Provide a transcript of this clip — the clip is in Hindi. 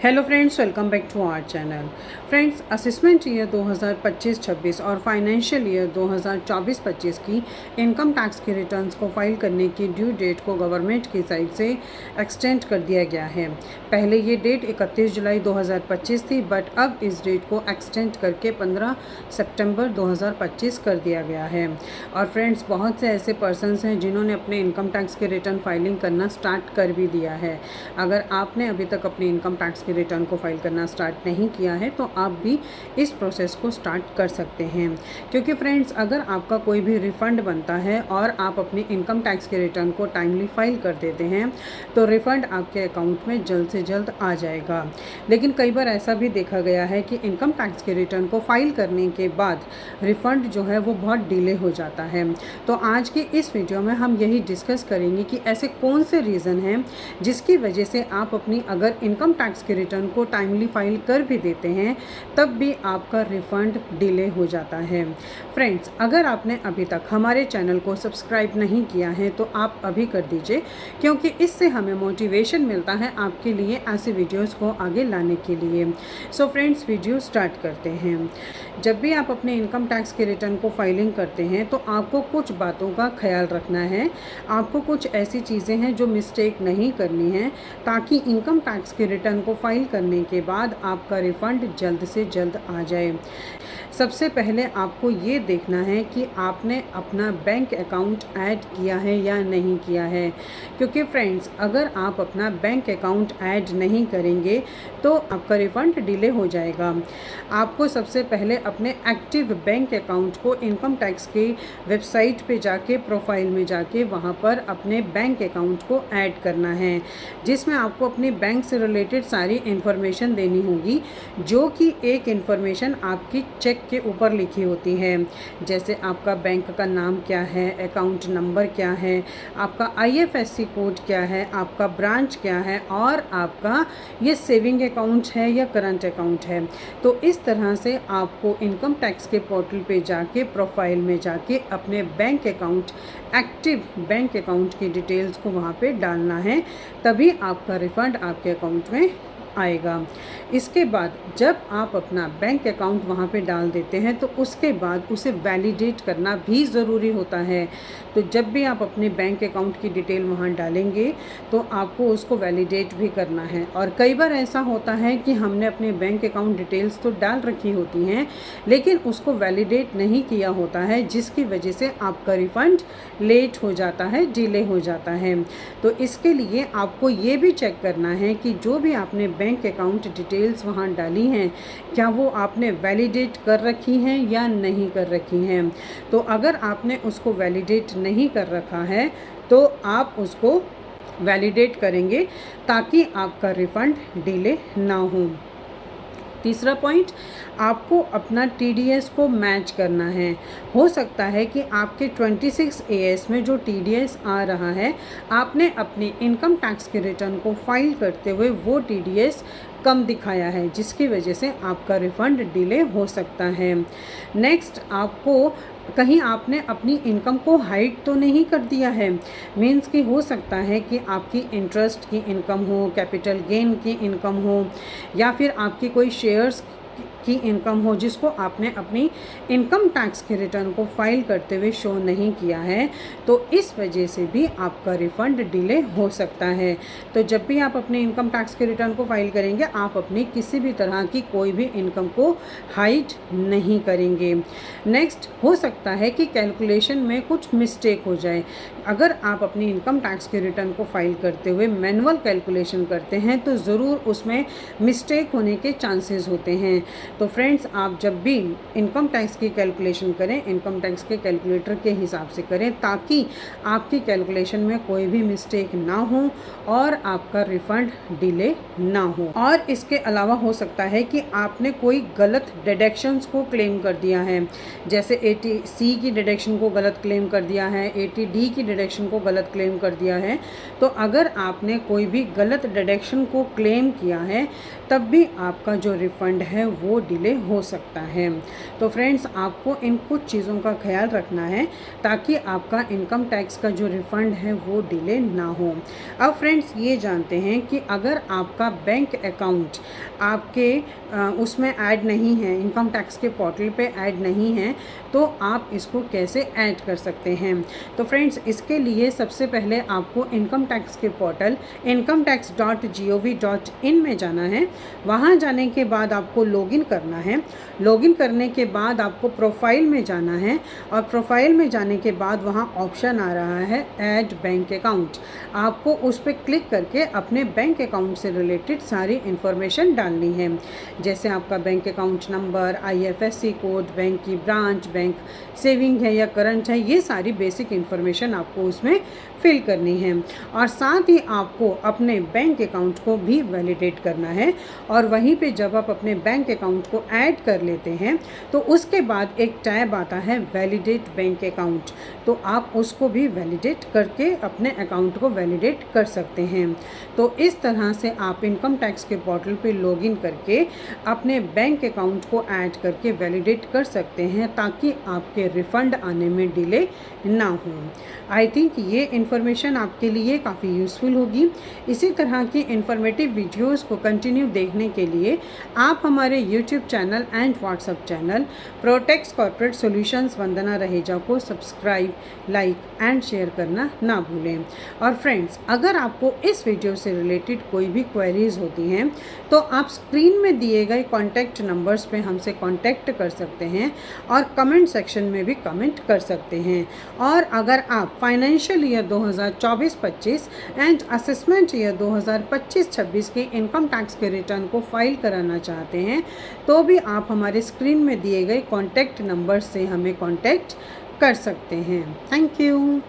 Hello friends, welcome back to our channel. Friends, assessment year 2025-26 और फाइनेंशियल ईयर 2024-25 की इनकम टैक्स के रिटर्न्स को फाइल करने की ड्यू डेट को गवर्नमेंट की साइड से एक्सटेंड कर दिया गया है। पहले ये डेट 31 जुलाई 2025 थी, बट अब इस डेट को एक्सटेंड करके 15 सितंबर 2025 कर दिया गया है। और फ्रेंड्स, बहुत से ऐसे पर्सनस हैं जिन्होंने अपने इनकम टैक्स के रिटर्न फाइलिंग करना स्टार्ट कर भी दिया है। अगर आपने अभी तक अपने इनकम टैक्स रिटर्न को फाइल करना स्टार्ट नहीं किया है तो आप भी इस प्रोसेस को स्टार्ट कर सकते हैं, क्योंकि फ्रेंड्स, अगर आपका कोई भी रिफ़ंड बनता है और आप अपनी इनकम टैक्स के रिटर्न को टाइमली फाइल कर देते हैं तो रिफ़ंड आपके अकाउंट में जल्द से जल्द आ जाएगा। लेकिन कई बार ऐसा भी देखा गया है कि इनकम टैक्स के रिटर्न को फाइल करने के बाद रिफ़ंड जो है वो बहुत डिले हो जाता है। तो आज की इस वीडियो में हम यही डिस्कस करेंगे कि ऐसे कौन से रीज़न हैं जिसकी वजह से आप अपनी अगर इनकम टैक्स के रिटर्न को टाइमली फाइल कर भी देते हैं तब भी आपका रिफ़ंड डिले हो जाता है। फ्रेंड्स, अगर आपने अभी तक हमारे चैनल को सब्सक्राइब नहीं किया है तो आप अभी कर दीजिए, क्योंकि इससे हमें मोटिवेशन मिलता है आपके लिए ऐसे वीडियोस को आगे लाने के लिए। सो फ्रेंड्स, वीडियो स्टार्ट करते हैं। जब भी आप अपने इनकम टैक्स के रिटर्न को फाइलिंग करते हैं तो आपको कुछ बातों का ख्याल रखना है। आपको कुछ ऐसी चीज़ें हैं जो मिस्टेक नहीं करनी है, ताकि इनकम टैक्स के रिटर्न को फाइल करने के बाद आपका रिफ़ंड जल्द से जल्द आ जाए। सबसे पहले आपको ये देखना है कि आपने अपना बैंक अकाउंट ऐड किया है या नहीं किया है, क्योंकि फ्रेंड्स, अगर आप अपना बैंक अकाउंट ऐड नहीं करेंगे तो आपका रिफ़ंड डिले हो जाएगा। आपको सबसे पहले अपने एक्टिव बैंक अकाउंट को इनकम टैक्स की वेबसाइट पे जाके, प्रोफाइल में जाके वहाँ पर अपने बैंक अकाउंट को ऐड करना है, जिसमें आपको अपने बैंक से रिलेटेड सारी इन्फॉर्मेशन देनी होगी, जो कि एक इन्फॉर्मेशन आपकी चेक के ऊपर लिखी होती है। जैसे आपका बैंक का नाम क्या है, अकाउंट नंबर क्या है, आपका IFSC कोड क्या है, आपका ब्रांच क्या है और आपका ये सेविंग अकाउंट है या करंट अकाउंट है। तो इस तरह से आपको इनकम टैक्स के पोर्टल पे जाके, प्रोफाइल में जाके अपने bank account, active bank account की डिटेल्स को वहाँ पे डालना है, तभी आपका रिफ़ंड आपके अकाउंट में आएगा। इसके बाद जब आप अपना बैंक अकाउंट वहाँ पे डाल देते हैं तो उसके बाद उसे वैलिडेट करना भी ज़रूरी होता है। तो जब भी आप अपने बैंक अकाउंट की डिटेल वहाँ डालेंगे तो आपको उसको वैलिडेट भी करना है। और कई बार ऐसा होता है कि हमने अपने बैंक अकाउंट डिटेल्स तो डाल रखी होती हैं, लेकिन उसको वैलिडेट नहीं किया होता है, जिसकी वजह से आपका रिफ़ंड लेट हो जाता है, डिले हो जाता है। तो इसके लिए आपको ये भी चेक करना है कि जो भी आपने बैंक अकाउंट डिटेल्स वहाँ डाली हैं, क्या वो आपने वैलिडेट कर रखी हैं या नहीं कर रखी हैं। तो अगर आपने उसको वैलिडेट नहीं कर रखा है तो आप उसको वैलिडेट करेंगे, ताकि आपका रिफ़ंड डिले ना हो। तीसरा पॉइंट, आपको अपना TDS को मैच करना है। हो सकता है कि आपके 26 AS में जो TDS आ रहा है, आपने अपनी इनकम टैक्स के रिटर्न को फाइल करते हुए वो TDS कम दिखाया है, जिसकी वजह से आपका रिफ़ंड डिले हो सकता है। नेक्स्ट, आपको कहीं आपने अपनी इनकम को हाइड तो नहीं कर दिया है। मीन्स कि हो सकता है कि आपकी इंटरेस्ट की इनकम हो, कैपिटल गेन की इनकम हो, या फिर आपकी कोई शेयर्स की इनकम हो, जिसको आपने अपनी इनकम टैक्स के रिटर्न को फाइल करते हुए शो नहीं किया है, तो इस वजह से भी आपका रिफ़ंड डिले हो सकता है। तो जब भी आप अपने इनकम टैक्स के रिटर्न को फाइल करेंगे, आप अपनी किसी भी तरह की कोई भी इनकम को हाइड नहीं करेंगे। नेक्स्ट, हो सकता है कि कैलकुलेशन में कुछ मिस्टेक हो जाए। अगर आप अपनी इनकम टैक्स के रिटर्न को फाइल करते हुए मैनुअल कैलकुलेशन करते हैं तो ज़रूर उसमें मिस्टेक होने के चांसेस होते हैं। तो फ्रेंड्स, आप जब भी इनकम टैक्स की कैलकुलेशन करें, इनकम टैक्स के कैलकुलेटर के हिसाब से करें, ताकि आपकी कैलकुलेशन में कोई भी मिस्टेक ना हो और आपका रिफ़ंड डिले ना हो। और इसके अलावा हो सकता है कि आपने कोई गलत डिडक्शंस को क्लेम कर दिया है, जैसे 80C की डिडक्शन को गलत क्लेम कर दिया है, 80D की डिडक्शन को गलत क्लेम कर दिया है। तो अगर आपने कोई भी गलत डिडक्शन को क्लेम किया है, तब भी आपका जो रिफ़ंड है वो डिले हो सकता है। तो फ्रेंड्स, आपको इन कुछ चीज़ों का ख्याल रखना है ताकि आपका इनकम टैक्स का जो रिफ़ंड है वो डिले ना हो। अब फ्रेंड्स, ये जानते हैं कि अगर आपका बैंक अकाउंट आपके उसमें ऐड नहीं है, इनकम टैक्स के पोर्टल पे ऐड नहीं है, तो आप इसको कैसे ऐड कर सकते हैं। तो फ्रेंड्स, इसके लिए सबसे पहले आपको इनकम टैक्स के पोर्टल incometax.gov.in में जाना है। वहाँ जाने के बाद आपको लॉगिन करना है। लॉगिन करने के बाद आपको प्रोफाइल में जाना है और प्रोफाइल में जाने के बाद वहाँ ऑप्शन आ रहा है ऐड बैंक अकाउंट। आपको उस पर क्लिक करके अपने बैंक अकाउंट से रिलेटेड सारी इन्फॉर्मेशन डालनी है, जैसे आपका bank account number, IFSC code, bank की ब्रांच, बैंक सेविंग है या करंट है, ये सारी बेसिक इन्फॉर्मेशन आपको उसमें फिल करनी है। और साथ ही आपको अपने बैंक अकाउंट को भी वैलिडेट करना है। और वहीं पे जब आप अपने बैंक अकाउंट को ऐड कर लेते हैं तो उसके बाद एक टैब आता है वैलिडेट बैंक अकाउंट, तो आप उसको भी वैलिडेट करके अपने अकाउंट को वैलिडेट कर सकते हैं। तो इस तरह से आप इनकम टैक्स के पोर्टल पे लॉगिन करके अपने बैंक अकाउंट को ऐड करके वैलिडेट कर सकते हैं ताकि आपके रिफ़ंड आने में डिले ना हो। आई थिंक ये इन्फॉर्मेशन आपके लिए काफ़ी यूज़फुल होगी। इसी तरह की इन्फॉर्मेटिव वीडियोज़ को कंटिन्यू देखने के लिए आप हमारे YouTube channel and WhatsApp channel Protex corporate solutions Vandana Raheja को सब्सक्राइब, लाइक एंड शेयर करना ना भूलें। और फ्रेंड्स, अगर आपको इस वीडियो से रिलेटेड कोई भी क्वेरीज होती हैं तो आप स्क्रीन में दिए गए कॉन्टैक्ट नंबर्स पे हमसे कॉन्टैक्ट कर सकते हैं और कमेंट सेक्शन में भी कमेंट कर सकते हैं। और अगर आप financial year 2024-25 and assessment year 2025-26 के इनकम टैक्स के रिटर्न को फाइल कराना चाहते हैं तो भी आप हमारे स्क्रीन में दिए गए कॉन्टैक्ट नंबर से हमें कॉन्टैक्ट कर सकते हैं। Thank you.